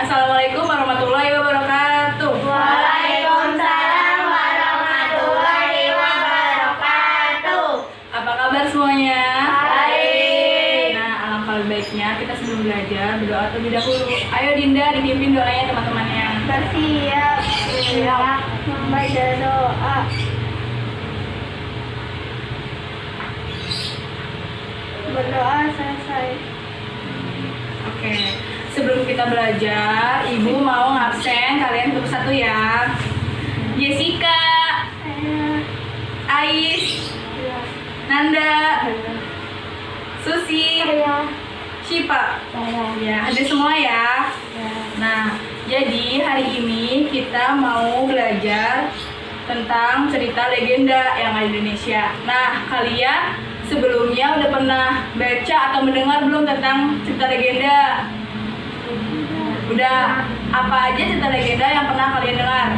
Assalamualaikum warahmatullahi wabarakatuh. Waalaikumsalam warahmatullahi wabarakatuh. Apa kabar semuanya? Baik. Nah, alangkah lebih baiknya kita sebelum belajar berdoa terlebih dahulu. Ayo Dinda, dipimpin doanya teman-temannya. Bersiap, membaca doa. Berdoa selesai. Oke, sebelum kita belajar, Ibu mau ngabsen kalian satu-satu ya. Jessica, Ais, Nanda, Susi, Shipa. Ya, ada semua ya. Nah, jadi hari ini kita mau belajar tentang cerita legenda yang ada di Indonesia. Nah, kalian sebelumnya udah pernah baca atau mendengar belum tentang cerita legenda? Udah. Apa aja cerita legenda yang pernah kalian dengar?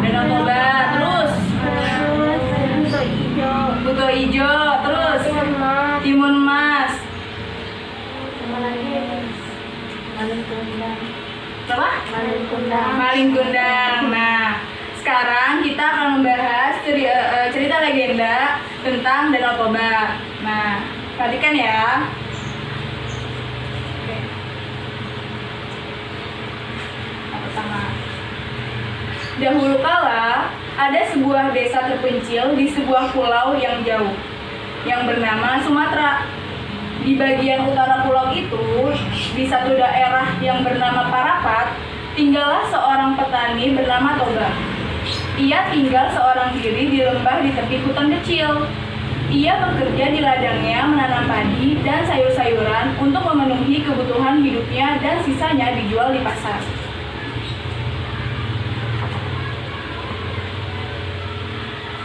Danau Toba, terus Buto Ijo, terus Timun Mas. Apa? Malin Kundang. Nah, sekarang kita akan membahas cerita legenda tentang Danau Toba. Nah, perhatikan ya. Oke. Yang pertama, dahulu kala ada sebuah desa terpencil di sebuah pulau yang jauh yang bernama Sumatera. Di bagian utara pulau itu, di satu daerah yang bernama Parapat, tinggallah seorang petani bernama Toba. Ia tinggal seorang diri di lembah di tepi hutan kecil. Ia bekerja di ladangnya menanam padi dan sayur-sayuran untuk memenuhi kebutuhan hidupnya dan sisanya dijual di pasar.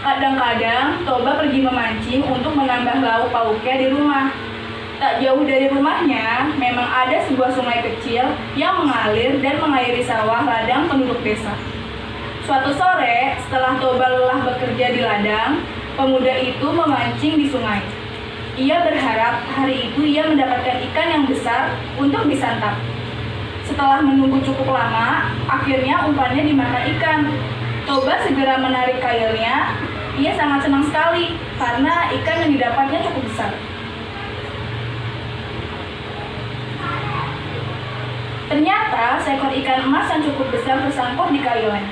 Kadang-kadang Toba pergi memancing untuk menambah lauk pauknya di rumah. Tak jauh dari rumahnya, memang ada sebuah sungai kecil yang mengalir dan mengairi sawah ladang penduduk desa. Suatu sore, setelah Toba lelah bekerja di ladang, pemuda itu memancing di sungai. Ia berharap hari itu ia mendapatkan ikan yang besar untuk disantap. Setelah menunggu cukup lama, akhirnya umpannya dimakan ikan. Toba segera menarik kailnya. Ia sangat senang sekali karena ikan yang didapatnya cukup besar. Ternyata seekor ikan emas yang cukup besar tersangkut di kailnya.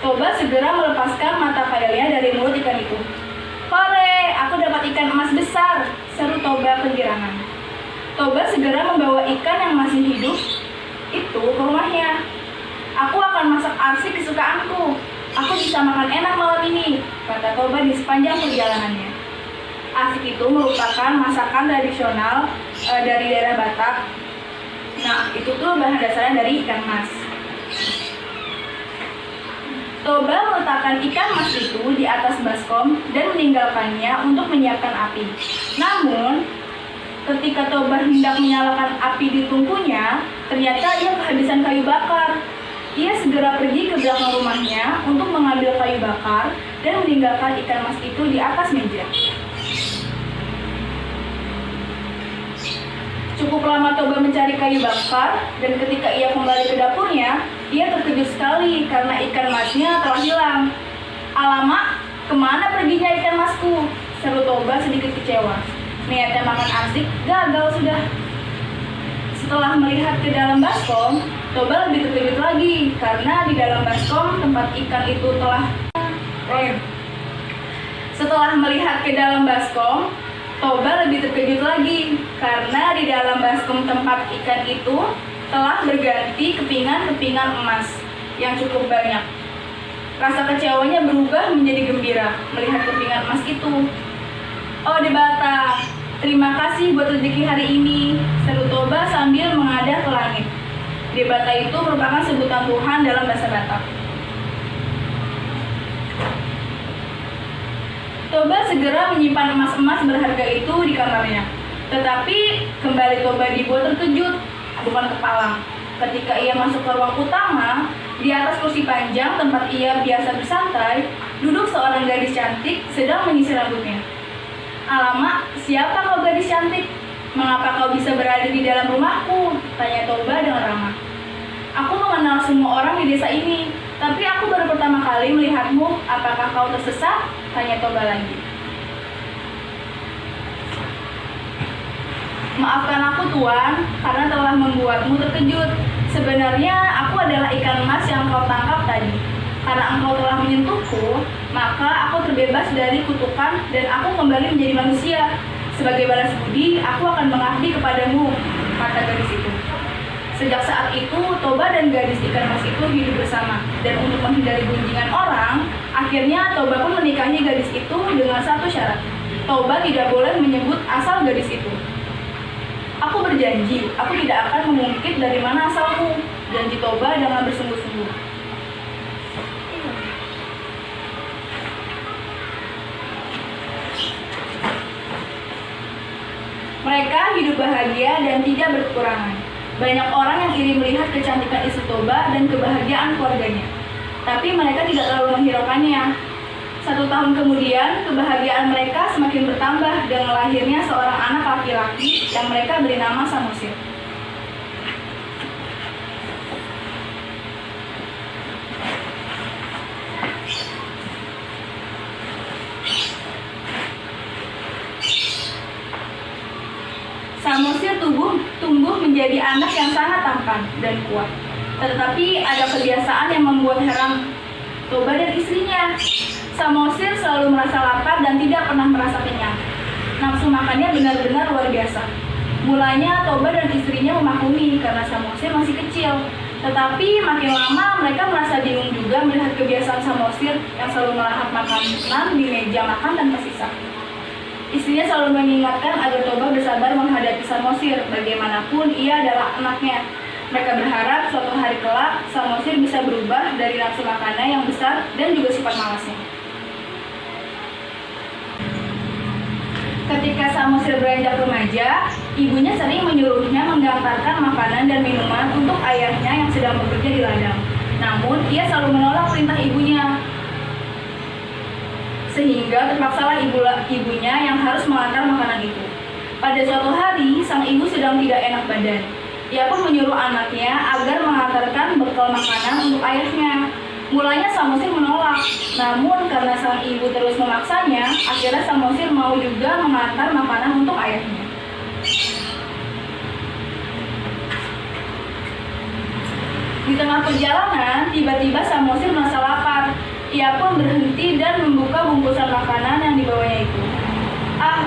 Toba segera melepaskan mata kailnya dari mulut ikan itu. "Hore, aku dapat ikan emas besar!" seru Toba kegirangan. Toba segera membawa ikan yang masih hidup itu ke rumahnya. "Aku akan masak arsik kesukaanku. Aku bisa makan enak malam ini," kata Toba di sepanjang perjalanannya. Arsik itu merupakan masakan tradisional dari daerah Batak. Nah, itu tuh bahan dasarnya dari ikan mas. Toba meletakkan ikan mas itu di atas baskom dan meninggalkannya untuk menyiapkan api. Namun, ketika Toba hendak menyalakan api di tungkunya, ternyata ia kehabisan kayu bakar. Ia segera pergi ke belakang rumahnya untuk mengambil kayu bakar dan meninggalkan ikan mas itu di atas meja. Cukup lama Toba mencari kayu bakar, dan ketika ia kembali ke dapurnya, ia terkejut sekali karena ikan masnya telah hilang. "Alamak, kemana perginya ikan masku?" seru Toba sedikit kecewa. Niatnya makan arsik gagal sudah. Setelah melihat ke dalam baskom, Toba lebih terkejut lagi karena di dalam baskom tempat ikan itu telah Setelah melihat ke dalam baskom, Toba lebih terkejut lagi karena di dalam baskom tempat ikan itu telah berganti kepingan-kepingan emas yang cukup banyak. Rasa kecewanya berubah menjadi gembira melihat kepingan emas itu. "Oh Debata, terima kasih buat rezeki hari ini," seru Toba sambil mengadah ke langit. Debata itu merupakan sebutan Tuhan dalam bahasa Batak. Toba segera menyimpan emas-emas berharga itu di kamarnya. Tetapi kembali Toba dibuat terkejut, bukan kepalang. Ketika ia masuk ke ruang utama, di atas kursi panjang tempat ia biasa bersantai, duduk seorang gadis cantik sedang menyisir rambutnya. "Alamak, siapa kau gadis cantik? Mengapa kau bisa berada di dalam rumahku?" tanya Toba dengan ramah. semua orang di desa ini. Tapi aku baru pertama kali melihatmu. Apakah kau tersesat? Tanya Toba lagi. Maafkan aku Tuan, karena telah membuatmu terkejut. Sebenarnya aku adalah ikan emas yang kau tangkap tadi. Karena engkau telah menyentuhku, maka aku terbebas dari kutukan dan aku kembali menjadi manusia. Sebagai balas budi, aku akan mengabdi kepadamu, kata gadis itu. Sejak saat itu, Toba dan gadis ikan emas itu hidup bersama. Dan untuk menghindari gunjingan orang, akhirnya Toba pun menikahi gadis itu dengan satu syarat. Toba tidak boleh menyebut asal gadis itu. Aku berjanji, aku tidak akan mengungkit dari mana asalmu, janji Toba dengan bersungguh-sungguh. Mereka hidup bahagia dan tidak berkekurangan. Banyak orang yang iri melihat kecantikan istri Toba dan kebahagiaan keluarganya. Tapi mereka tidak terlalu menghiraukannya. 1 tahun kemudian, kebahagiaan mereka semakin bertambah dengan lahirnya seorang anak laki-laki yang mereka beri nama Samosir. Samosir tumbuh menjadi anak yang sangat tampan dan kuat. Tetapi ada kebiasaan yang membuat heran Toba dan istrinya. Samosir selalu merasa lapar dan tidak pernah merasa kenyang. Nafsu makannya benar-benar luar biasa. Mulanya Toba dan istrinya memaklumi karena Samosir masih kecil. Tetapi makin lama mereka merasa bingung juga melihat kebiasaan Samosir yang selalu melahap makanan di meja makan tanpa sisa. Istrinya selalu mengingatkan agar Toba bersabar menghadapi Samosir, bagaimanapun ia adalah anaknya. Mereka berharap suatu hari kelak Samosir bisa berubah dari nafsu makannya yang besar dan juga sifat malasnya. Ketika Samosir beranjak remaja, ibunya sering menyuruhnya mengantarkan makanan dan minuman untuk ayahnya yang sedang bekerja di ladang. Namun, ia selalu menolak perintah ibunya. Sehingga terpaksalah ibunya yang harus mengantar makanan itu. Pada suatu hari, sang ibu sedang tidak enak badan. Ia pun menyuruh anaknya agar mengantarkan bekal makanan untuk ayahnya. Mulanya Samosir menolak, namun karena sang ibu terus memaksanya, akhirnya Samosir mau juga mengantar makanan untuk ayahnya. Di tengah perjalanan, tiba-tiba Samosir merasa lapar. Ia pun berhenti dan membuka bungkusan makanan yang dibawanya itu.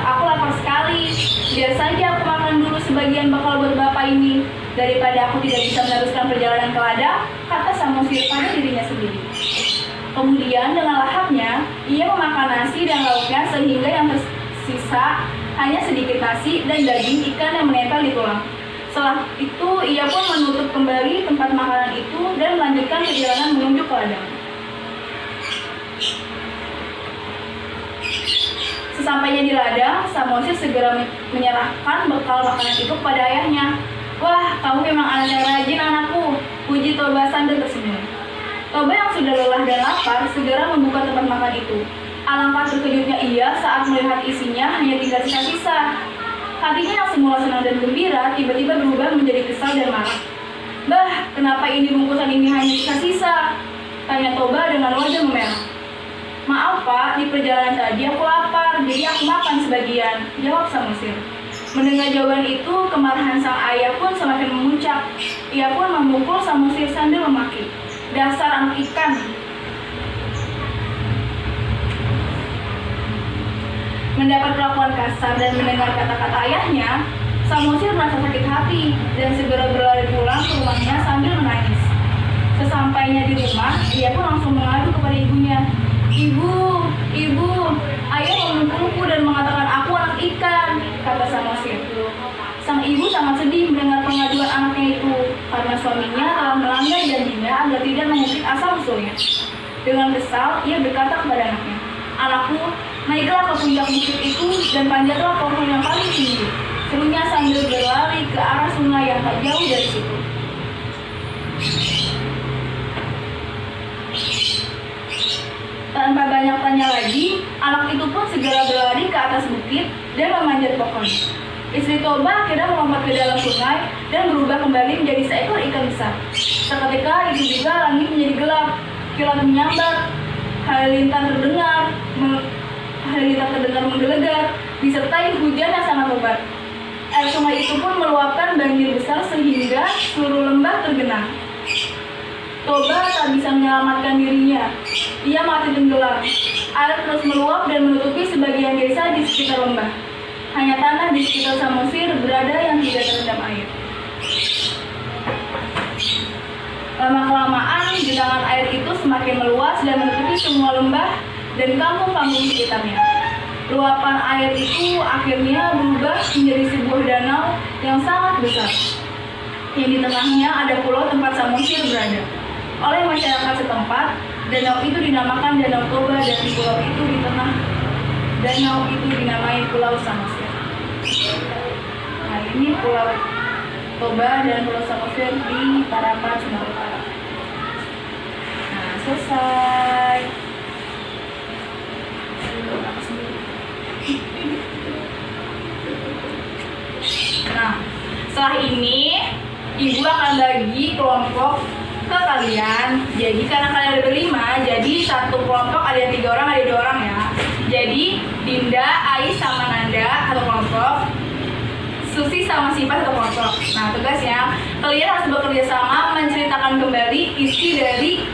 Aku lapar sekali. Biar saja aku makan dulu sebagian bekal buat bapak ini. Daripada aku tidak bisa meneruskan perjalanan ke ladang, kata Samosir pada dirinya sendiri. Kemudian dengan lahapnya, ia memakan nasi dan lauknya sehingga yang tersisa hanya sedikit nasi dan daging ikan yang menempel di tulang. Setelah itu, ia pun menutup kembali tempat makanan itu dan melanjutkan perjalanan menuju ke ladang. Sesampainya di ladang, Samosir segera menyerahkan bekal makanan itu kepada ayahnya. Wah, kamu memang anak yang rajin anakku, puji Toba sambil tersenyum. Toba yang sudah lelah dan lapar segera membuka tempat makan itu. Alangkah terkejutnya ia saat melihat isinya hanya tinggal sisa-sisa. Hatinya yang semula senang dan gembira tiba-tiba berubah menjadi kesal dan marah. Bah, kenapa ini bungkusan ini hanya sisa-sisa? Tanya Toba dengan wajah memerah. Maaf Pak, di perjalanan tadi aku lapar, jadi aku makan sebagian, jawab Samosir. Mendengar jawaban itu, kemarahan sang ayah pun semakin memuncak. Ia pun memukul Samosir sambil memaki. Dasar anak ikan. Mendapat perlakuan kasar dan mendengar kata-kata ayahnya, Samosir merasa sakit hati dan segera berlari pulang ke rumahnya sambil menangis. Sesampainya di rumah, ia pun langsung mengadu kepada ibunya. Ibu, ayah memukulku dan mengatakan aku anak ikan, kata Samosir. Sang ibu sangat sedih mendengar pengaduan anaknya itu, karena suaminya telah melanggar janjinya agar tidak mengungkit asal-usulnya. Dengan kesal, ia berkata kepada anaknya, Anakku, naiklah ke puncak bukit itu dan panjatlah pohon yang paling tinggi, serunya sambil berlari ke arah sungai yang tak jauh dari situ. Tanpa banyak tanya lagi, anak itu pun segera berlari ke atas bukit dan memanjat pohon. Istri Toba akhirnya melompat ke dalam sungai dan berubah kembali menjadi seekor ikan besar. Seketika itu juga langit menjadi gelap, kilat menyambar, halilintar terdengar menggelegar, disertai hujan yang sangat lebat. Air sungai itu pun meluapkan banjir besar sehingga seluruh lembah tergenang. Toba tak bisa menyelamatkan dirinya. Ia mati tenggelam. Air terus meluap dan menutupi sebagian desa di sekitar lembah. Hanya tanah di sekitar Samosir berada yang tidak terendam air. Lama-kelamaan, genangan air itu semakin meluas dan menutupi semua lembah dan kampung-kampung sekitarnya. Luapan air itu akhirnya berubah menjadi sebuah danau yang sangat besar, yang di tengahnya ada pulau tempat Samosir berada. Oleh masyarakat setempat, danau itu dinamakan Danau Toba dan pulau itu di tengah danau itu dinamai Pulau Samosir. Nah, ini Pulau Toba dan Pulau Samosir di Parapat, Sumatera Utara. Nah, selesai. Nah, setelah ini ibu akan bagi kelompok ke kalian. Jadi karena kalian ada berlima, jadi satu kelompok ada 3 orang, ada 2 orang ya. Jadi Dinda, Ais sama Nanda satu kelompok, Susi sama Sipa satu kelompok. Nah, tugasnya kalian harus bekerja sama menceritakan kembali isi dari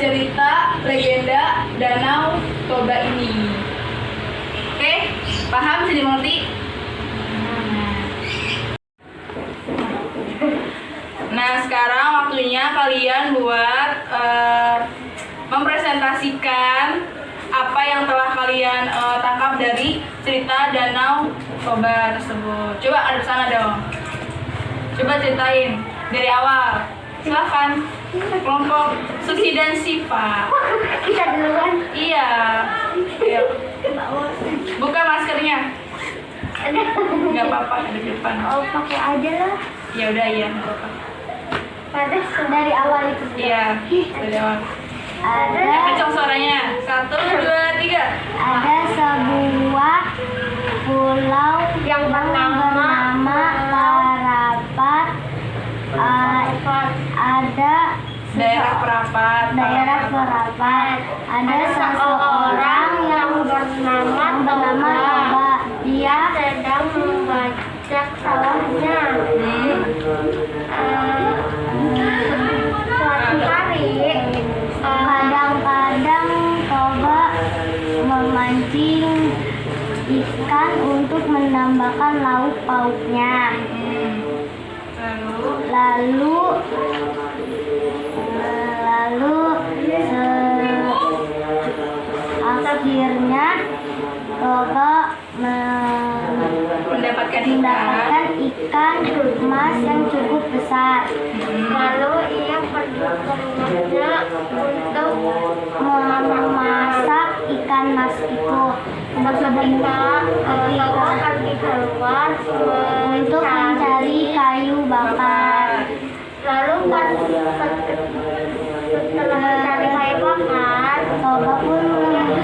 cerita legenda Danau Toba ini. Oke, paham? Bisa dimengerti? Nah, sekarang waktunya kalian buat mempresentasikan apa yang telah kalian tangkap dari cerita Danau Toba tersebut. Coba ada sana dong. Coba ceritain dari awal. Silakan. Kelompok Susi dan Siva. Kita duluan. Iya. Ayo. Buka maskernya. Nggak apa-apa di depan. Oh, pakai aja lah. Ya udah, iya, nggak apa-apa. Pada dari awal itu. Iya, dari awal. Ada Kencang suaranya. 1, 2, 3. ada sebuah pulau yang bernama Parapat. Ada Daerah Perapat. Ada seseorang yang bernama Toba. Dia sedang membajak sawahnya. Suatu hari, kadang-kadang Toba memancing ikan untuk menambahkan lauk pauknya. Lalu akhirnya Toba mendapatkan ikan emas yang cukup besar. Lalu ia pergi ke rumahnya untuk memasak ikan mas itu. Ketika Toba pergi keluar untuk mencari kayu bakar. Lalu setelah mencari kayu bakar, Toba pun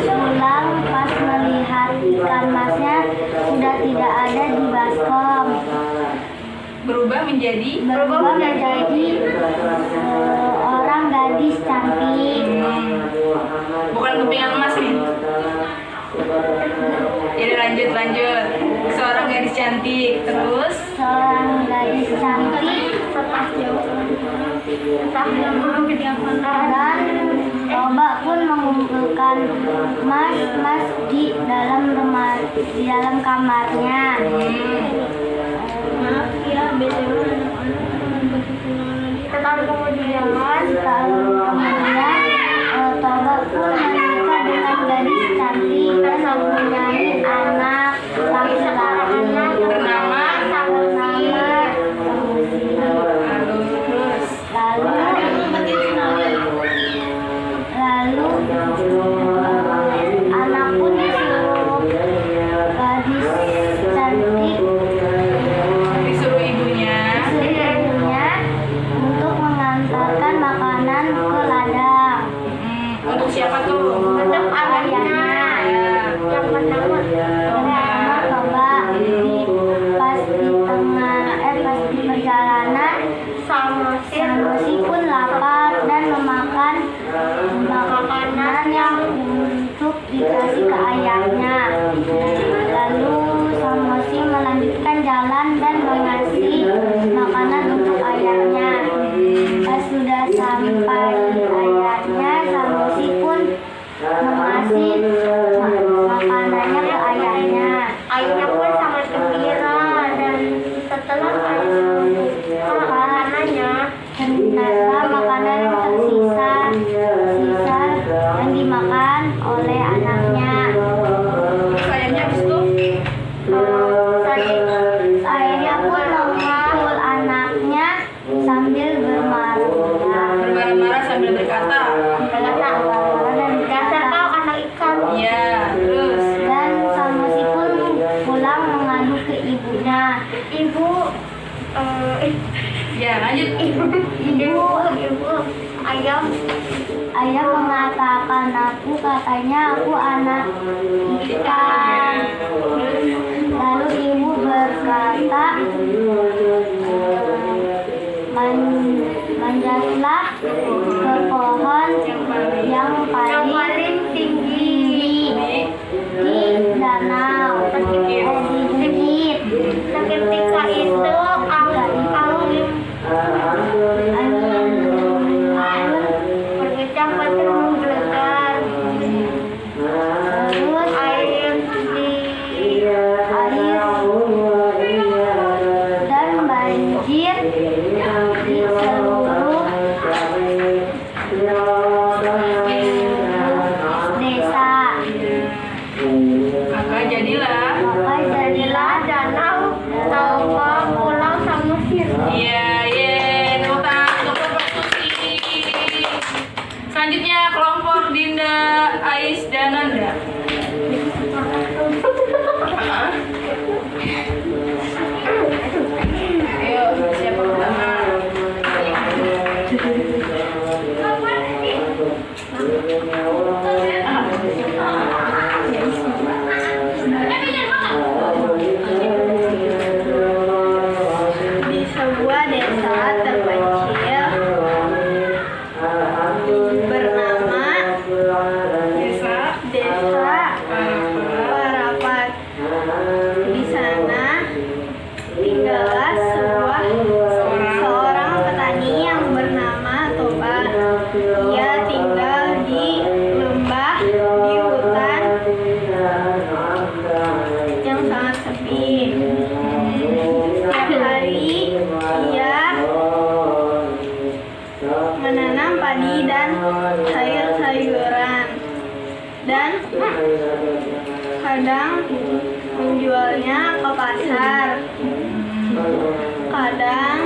pulang pas melihat ikan masnya sudah tidak ada di baskom. berubah menjadi Orang gadis cantik. bukan kepingan emas nih. Jadi lanjut. Seorang gadis cantik, terus Seorang gadis cantik dan Toba pun mengumpulkan emas di dalam kamarnya. Setahun kemudian Toba pun menikah dengan gadis cantik dan mempunyai anak laki-laki bernama lalu anak pun disuruh gadis cantik disuruh ibunya untuk mengantarkan Samosi pun lapar dan memakan makanan yang untuk dikasih ke ayahnya. Lalu Samosi melanjutkan jalan dan mengasih makanan untuk ayahnya. Pas sudah sampai di ayahnya, Samosi pun mengasih makanannya ke ayahnya. Ayahnya pun sangat gembira dan setelah makanannya, ternyata makanan yang tersisa yang dimakan oleh anaknya. Sayangnya habis itu Ayahnya pun memukul anaknya sambil bermarah-marah sambil berkata, dasar kau anak ikan. iya, terus Dan Samosi pun pulang mengadu ke ibunya. Ibu, ya lanjut. ibu, ayah mengatakan katanya aku anak ikan. Lalu ibu berkata, manjatlah ke pohon yang paling tinggi di danau, di bukit. Seketika itu angin berkecam petir menggelegar. Terus air dan banjir di seluruh desa. Maka jadilah Danau Toba Pulau Samosir. iya, tepuk tangan untuk Kelompok Susi. Selanjutnya kelompok Dinda, Ais, dan Nanda. Ayo, siapa pertama? Di sebuah desa terpencil bernama Desa Parapat. Di sana tinggallah seorang petani yang bernama Toba. Ia tinggal di lembah di hutan yang sangat sepi. Setiap hari ia menanam padi dan sayur-sayuran dan kadang menjualnya ke pasar. Kadang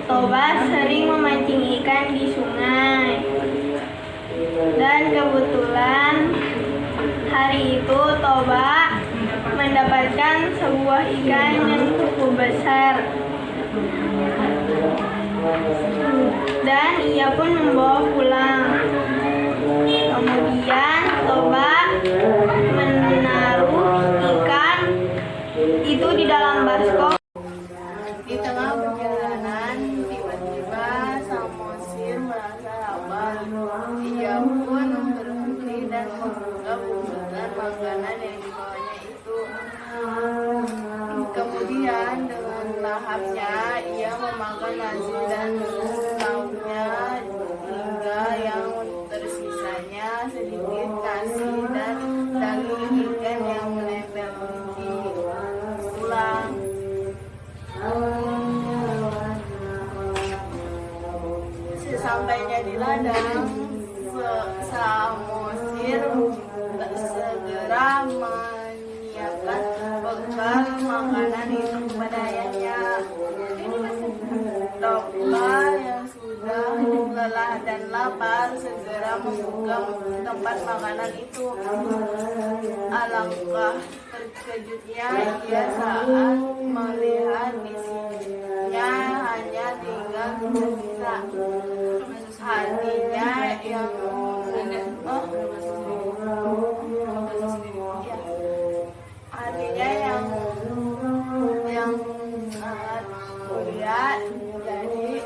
Toba sering memancing ikan di sungai. Dan kebetulan hari itu Toba mendapatkan sebuah ikan yang cukup besar. Dan ia pun membawa pulang. Kemudian Toba menaruh ikan itu di dalam baskom. Di tengah perjalanan, tiba-tiba Samosir merasa lapar. Ia pun berhenti dan membuka bungkusan makanan yang dibawanya itu. Kemudian dengan lahapnya ia memakan nasi dan lauknya hingga yang tersisanya sedikit nasi dan daging ikan yang menempel pulang. Sesampainya di ladang, Samosir segera menyiapkan bekal makanan itu kepada ayahnya. Toba yang sudah lelah dan lapar segera membuka tempat makanan itu. Alangkah terkejutnya ia saat melihat isinya hanya tinggal tersisa. Hatinya yang sangat mulia jadi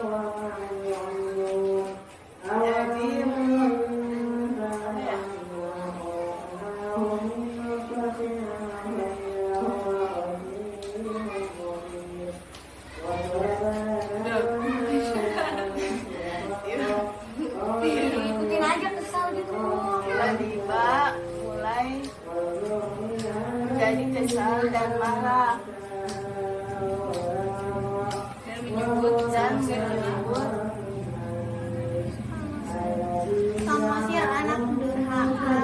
Ikutin aja kesal gitu. Tiba-tiba mulai menjadi kesal dan marah dan menyebut Samosir anak durhaka.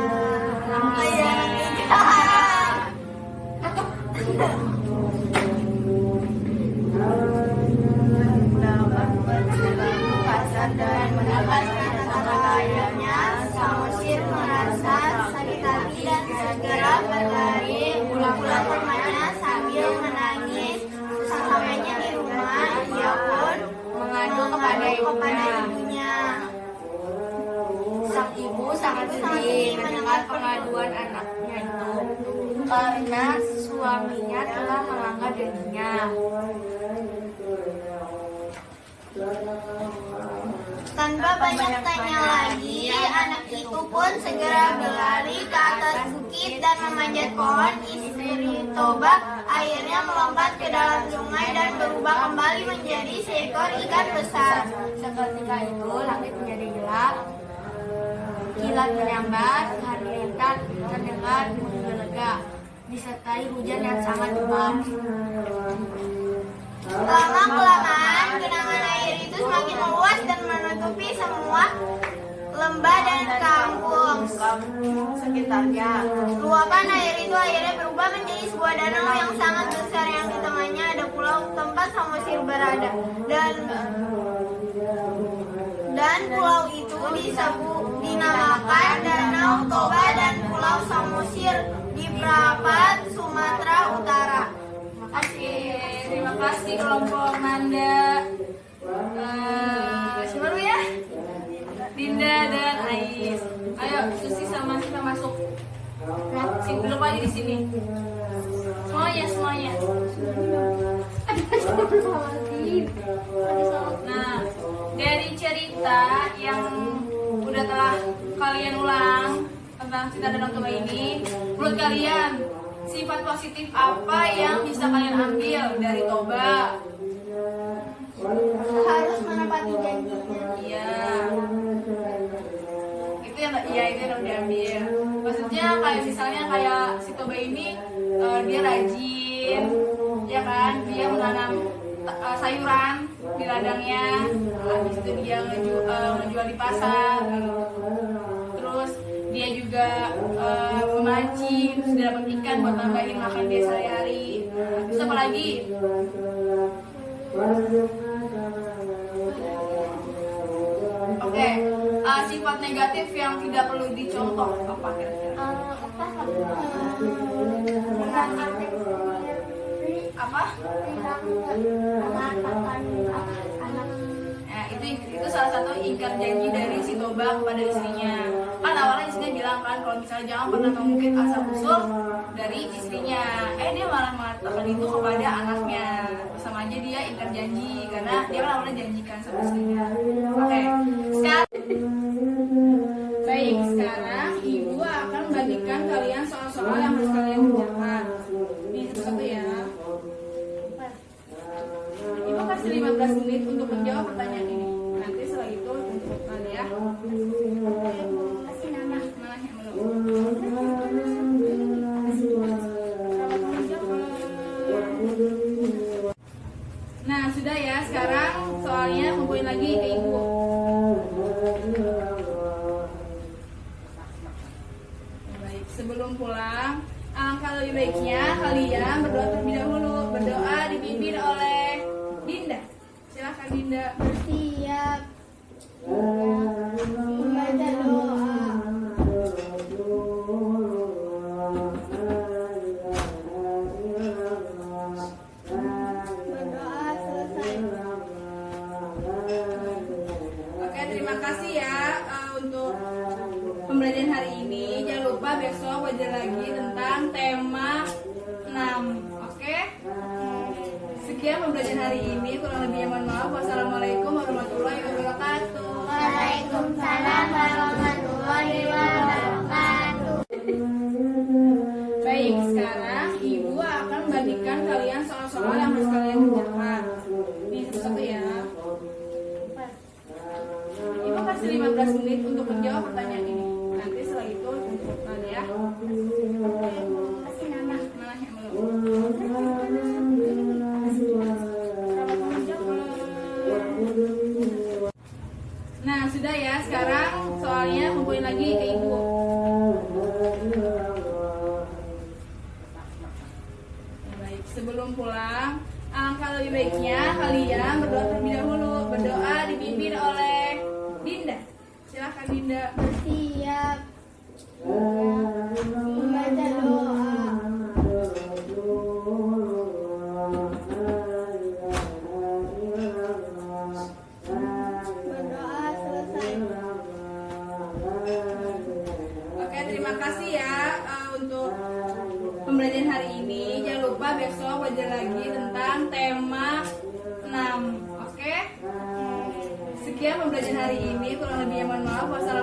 dapat berperilaku kasar dan mendapatkan Ayahnya, Samosir merasa sakit hati dan segera berlari pulang ke rumahnya sambil menangis. Sesampainya di rumah, ia pun mengadu kepada ibunya. Sang ibu sangat sedih mendengar pengaduan anaknya itu karena suaminya telah melanggar janjinya. Tanpa banyak tanya lagi, anak itu pun segera berlari ke atas bukit dan memanjat pohon. Istri Toba akhirnya melompat ke dalam sungai dan berubah kembali menjadi seekor ikan besar. Seketika itu langit menjadi gelap, kilat menyambar, halilintar terdengar menggelegar, disertai hujan yang sangat lebat. Lama-kelamaan, genangan air itu semakin meluas dan menutupi semua lembah dan kampung sekitarnya. Luapan air itu akhirnya berubah menjadi sebuah danau yang sangat besar, yang di tengahnya ada pulau tempat Samosir berada. Dan pulau itu dinamakan Danau Toba dan Pulau Samosir di Prapat, Sumatera Utara. Terima kasih kelompok Nanda. Siapa dulu ya? Dinda dan Ais. Ayo Susi sama Sita masuk. Sini duduk lagi di sini. Semuanya. Nah, dari cerita yang udah telah kalian ulang tentang cerita Danau Toba ini, menurut kalian sifat positif apa yang bisa kalian ambil dari Toba? Harus menepati janjinya. Iya. Itu yang harus diambil. Maksudnya kayak misalnya kayak si Toba ini dia rajin, ya kan? Dia menanam sayuran di ladangnya, habis itu dia ngejual di pasar, gitu. Terus dia juga memancing, terus dia dapat ikan buat nambahin makan dia sehari-hari. Terus apa lagi? Oke, sifat negatif yang tidak perlu dicontoh apa kira-kira? Apa? Nah, itu salah satu ingkar janji dari si Toba kepada istrinya. Kan awalnya istrinya bilang kan kalau misalnya jangan pernah mengungkit asal usul dari istrinya. Dia malah mengatakan itu kepada anaknya. Sama aja dia ingkar janji karena dia kan awalnya janjikan sama istrinya. Oke, sekarang ibu akan membagikan kalian soal-soal yang harus kalian kerjakan. Ini satu-satu ya. Ibu kasih 15 menit untuk menjawab pertanyaan ini. Nanti setelah itu untuk kalian kasih nama yang Nah, sudah ya. Sekarang soalnya kumpulin lagi ke ibu. Baik, sebelum pulang, alangkah lebih baiknya kalian berdoa terlebih dahulu. Berdoa dipimpin oleh Dinda. Silakan Dinda. Siap. Membaca doa. Berdoa selesai. Oke, terima kasih ya untuk pembelajaran hari ini. Jangan lupa besok belajar lagi tentang tema 6. Oke? Sekian pembelajaran hari ini. Kurang lebihnya mohon maaf. Wassalamualaikum warahmatullahi wabarakatuh. Waalaikumsalam warahmatullahi wabarakatuh. Baik, sekarang Ibu akan membagikan kalian soal-soal yang harus kalian kerjakan. Nih, satu-satu ya. Ibu kasih 15 menit untuk menjawab pertanyaan ini. Nanti setelah itu tunjukkan ya. Kasih nama yang belum. Nah, sudah ya. Sekarang soalnya kumpulin lagi ke Ibu. Baik, sebelum pulang, alangkah lebih baiknya kalian berdoa terlebih dahulu. Berdoa dipimpin oleh Dinda. Silakan Dinda. Siap. Membaca doa. Berdoa selesai. Oke, terima kasih ya untuk pembelajaran hari ini. Jangan lupa besok belajar lagi tentang tema 6. Oke? Sekian pembelajaran hari ini. Kurang lebihnya mohon maaf. Wassalamualaikum.